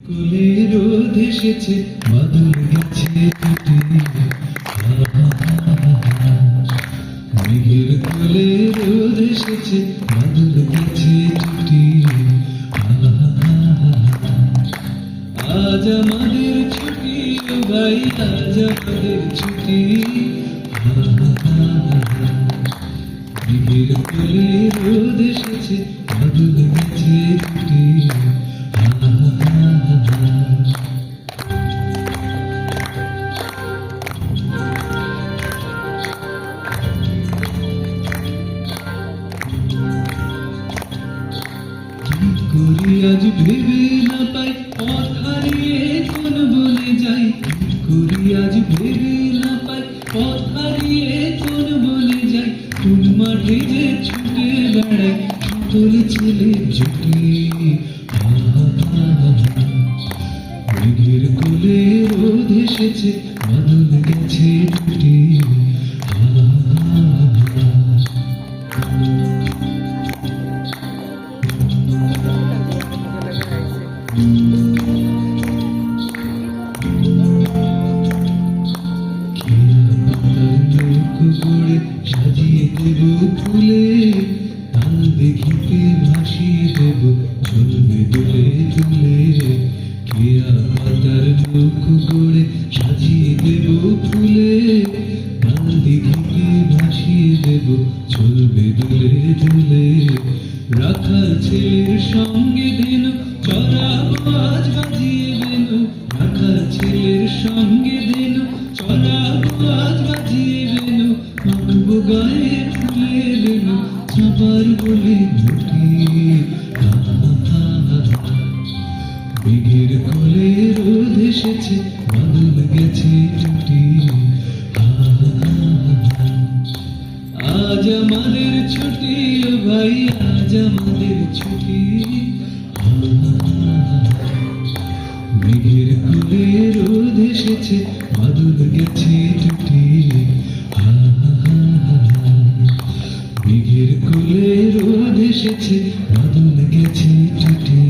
কোলে রোদ এসেছে, বাদল গেছে টুটে, মেঘের কোলে রোদ এসেছে, বাদল গেছে টুটে। আজ আমাদের ছুটি ও ভাই, আজ আমাদের ছুটি। মেঘের কোলে রোদ এসেছে, বাদল গেছে টুটে। করি আজ ভেবে না পাই, পথ হারিয়ে কোন বনে যাই। করি আজ ভেবে না পাই, পথ হারিয়ে কোন বনে যাই। কোন মাঠে যে ছুটে বেড়াই, সকল ছেলে জুটে। মেঘের কোলে রোদ এসেছে, বাদল গেছে টুটে। সাজিয়ে দেব ফুলে, তাল দেখিতে ভাসিয়ে দেব, চলবে দুলে দুলে। কেয়া পাতার মুখ গড়ে সাজিয়ে দেব ফুলে, তাল দেখিতে ভাসিয়ে দেব, চলবে দুলে দুলে। রাখাল ছেলের সঙ্গে দিন চড়াবো আজ বাজিয়ে দেন। রাখাল ছেলের সঙ্গে দিন চড়াবো আজ বাজিয়ে দেন। মাখবো গায়ে ফুলে দেন, চাপার বলে ঝুটি। মেঘের কোলে রোদ এসেছে, বাদল গেছে টুটে। আজ আমাদের ছুটি ও ভাই, আজ আমাদের ছুটি। মেঘের কোলে রোদ এসেছে, বাদল গেছে টুটে। মেঘের কোলে রোদ এসেছে, বাদল গেছে টুটে।